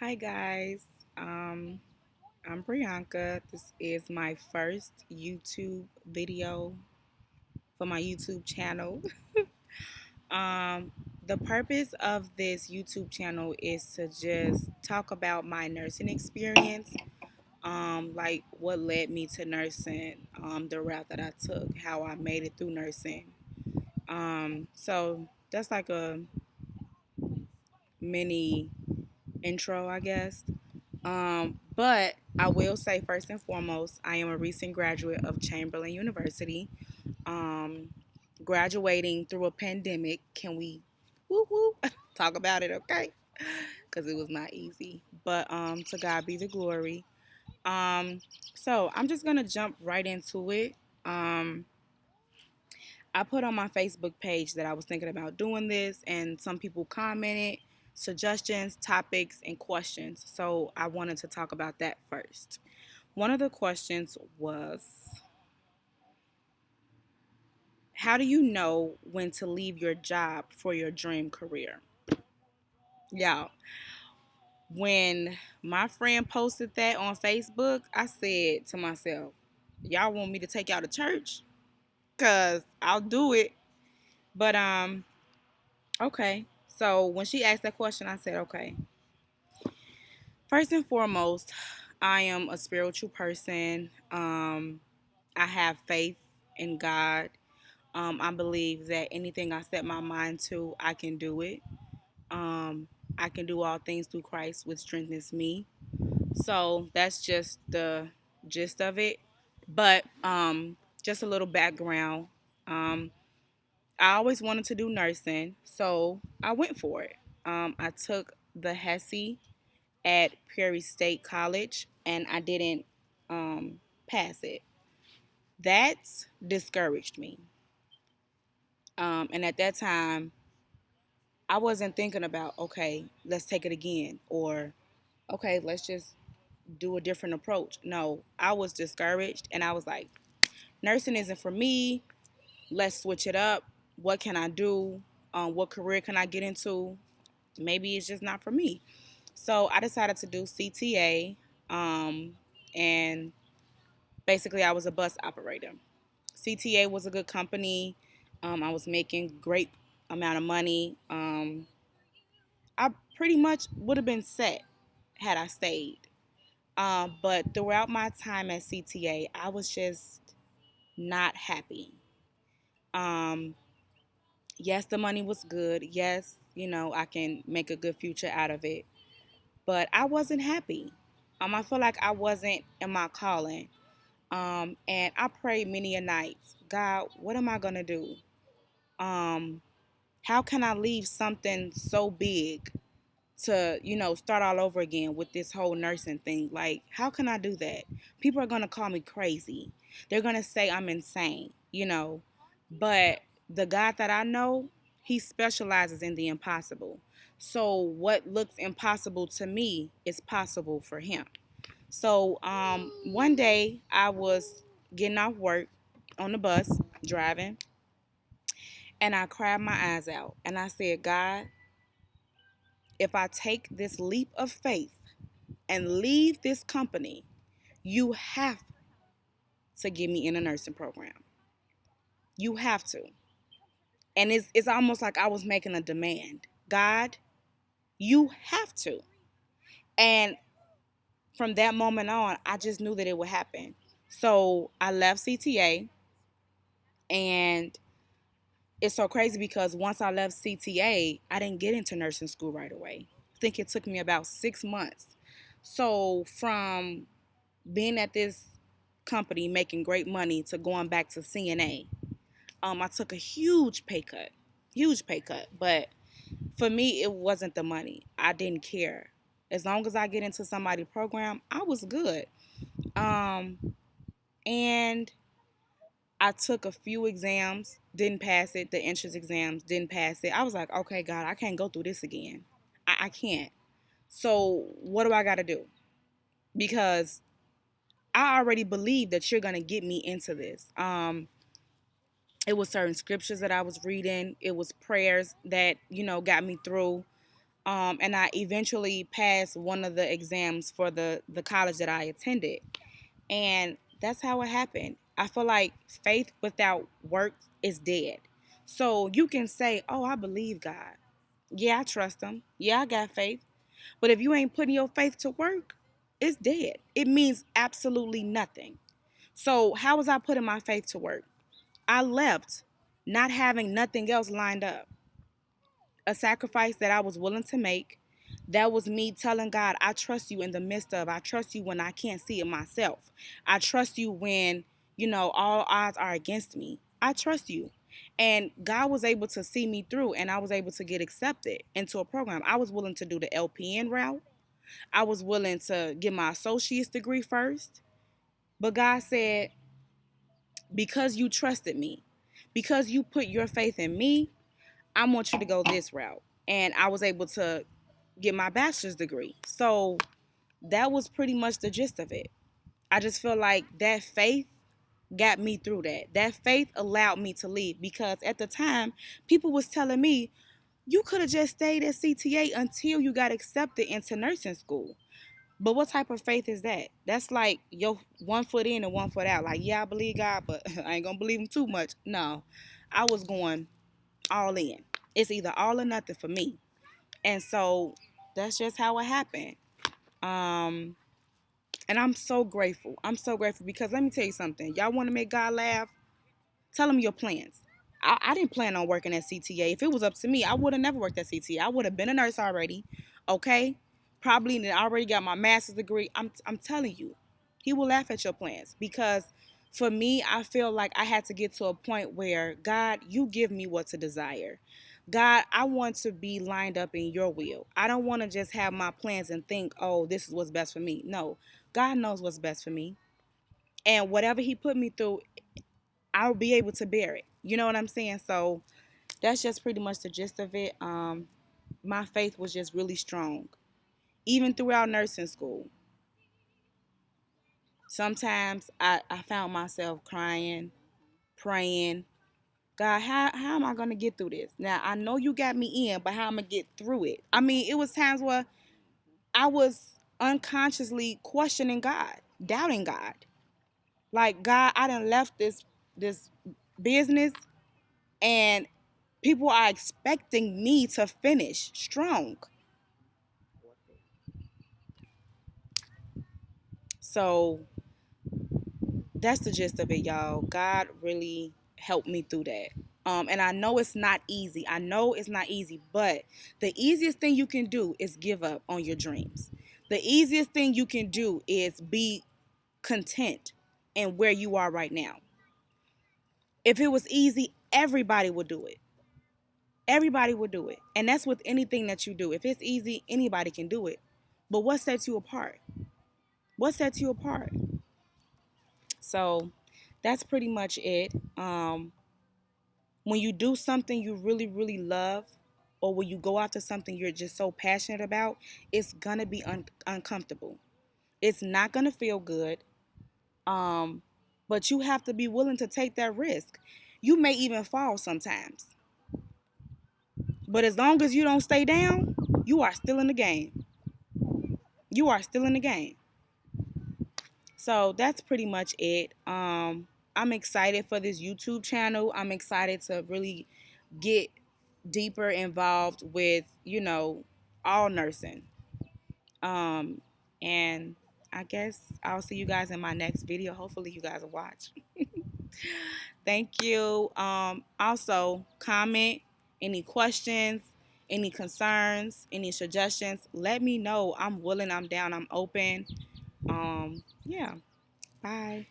Hi guys, um, I'm Priyanka. This is my first YouTube video for my YouTube channel. Um, the purpose of this YouTube channel is to just talk about my nursing experience, like what led me to nursing, the route that I took, how I made it through nursing. So that's like a mini intro, I guess. But I will say first and foremost, I am a recent graduate of Chamberlain University. Um, Graduating through a pandemic. Can we woo woo talk about it, okay? Because it was not easy. But to God be the glory. Um, so I'm just gonna jump right into it. Um, I put on my Facebook page that I was thinking about doing this, and some people commented suggestions, topics, and questions. So I wanted to talk about that first. One of the questions was, how do you know when to leave your job for your dream career? Y'all, when my friend posted that on Facebook, I said to myself, y'all want me to take y'all to church? Cause I'll do it. But okay. So when she asked that question, I said, okay. First and foremost, I am a spiritual person. I have faith in God. I believe that anything I set my mind to, I can do it. Um, I can do all things through Christ, which strengthens me. So that's just the gist of it. But just a little background. Um, I always wanted to do nursing, so I went for it. I took the HESI at Prairie State College, and I didn't pass it. That discouraged me. And at that time, I wasn't thinking about, okay, let's take it again, or okay, let's just do a different approach. No, I was discouraged, and I was like, nursing isn't for me. Let's switch it up. What can I do? What career can I get into? Maybe it's just not for me. So I decided to do CTA, and basically I was a bus operator. CTA was a good company. I was making great amount of money. I pretty much would have been set had I stayed. But throughout my time at CTA, I was just not happy. Um, yes, the money was good. Yes, I can make a good future out of it. But I wasn't happy. I feel like I wasn't in my calling. And I prayed many a nights, God, what am I gonna do? Um, how can I leave something so big to, start all over again with this whole nursing thing? Like, how can I do that? People are gonna call me crazy. They're gonna say I'm insane. But the God that I know, He specializes in the impossible. So what looks impossible to me is possible for Him. So one day I was getting off work on the bus, driving, and I cried my eyes out. And I said, God, if I take this leap of faith and leave this company, you have to get me in a nursing program. You have to. And it's almost like I was making a demand. God, you have to. And from that moment on, I just knew that it would happen. So I left CTA, and it's so crazy because once I left CTA, I didn't get into nursing school right away. I think it took me about 6 months. So from being at this company making great money to going back to CNA, I took a huge pay cut. But for me, it wasn't the money. I didn't care. As long as I get into somebody's program, I was good. Um, and I took a few exams, didn't pass it. The entrance exams, didn't pass it. I was like, okay, God, I can't go through this again. I can't. So what do I got to do? Because I already believe that you're gonna get me into this. It was certain scriptures that I was reading. It was prayers that got me through. And I eventually passed one of the exams for the college that I attended. And that's how it happened. I feel like faith without work is dead. So you can say, oh, I believe God. Yeah, I trust him. Yeah, I got faith. But if you ain't putting your faith to work, it's dead. It means absolutely nothing. So how was I putting my faith to work? I left not having nothing else lined up. A sacrifice that I was willing to make. That was me telling God, I trust you in the midst of, I trust you when I can't see it myself. I trust you when, all odds are against me. I trust you. And God was able to see me through, and I was able to get accepted into a program. I was willing to do the LPN route. I was willing to get my associate's degree first. But God said, because you trusted me, because you put your faith in me, I want you to go this route. And I was able to get my bachelor's degree. So that was pretty much the gist of it. I just feel like that faith got me through that. That faith allowed me to leave because at the time, people was telling me, you could have just stayed at CTA until you got accepted into nursing school. But what type of faith is that? That's like your one foot in and one foot out. Like, yeah, I believe God, but I ain't gonna believe him too much. No, I was going all in. It's either all or nothing for me. And so that's just how it happened. Um, and I'm so grateful. I'm so grateful because let me tell you something. Y'all want to make God laugh? Tell him your plans. I didn't plan on working at CTA. If it was up to me, I would have never worked at CTA. I would have been a nurse already. Okay? Probably already got my master's degree. I'm telling you, he will laugh at your plans because for me, I feel like I had to get to a point where God, you give me what to desire. God, I want to be lined up in your will. I don't want to just have my plans and think, oh, this is what's best for me. No, God knows what's best for me. And whatever he put me through, I'll be able to bear it. You know what I'm saying? So that's just pretty much the gist of it. My faith was just really strong. Even throughout nursing school, sometimes I found myself crying, praying, God, how am I going to get through this? Now, I know you got me in, but how am I going to get through it? I mean, it was times where I was unconsciously questioning God, doubting God. Like, God, I done left this business and people are expecting me to finish strong. So that's the gist of it, y'all. God really helped me through that. And I know it's not easy. I know it's not easy, but the easiest thing you can do is give up on your dreams. The easiest thing you can do is be content in where you are right now. If it was easy, everybody would do it. Everybody would do it. And that's with anything that you do. If it's easy, anybody can do it. But what sets you apart? What sets you apart? So that's pretty much it. When you do something you really, really love, or when you go after something you're just so passionate about, it's gonna be uncomfortable. It's not gonna feel good. Um, but you have to be willing to take that risk. You may even fall sometimes, but as long as you don't stay down, you are still in the game. You are still in the game. So that's pretty much it. I'm excited for this YouTube channel. I'm excited to really get deeper involved with, all nursing. Um, and I guess I'll see you guys in my next video. Hopefully you guys will watch. Thank you. Also comment any questions, any concerns, any suggestions. Let me know. I'm willing, I'm down, I'm open. Yeah. Bye.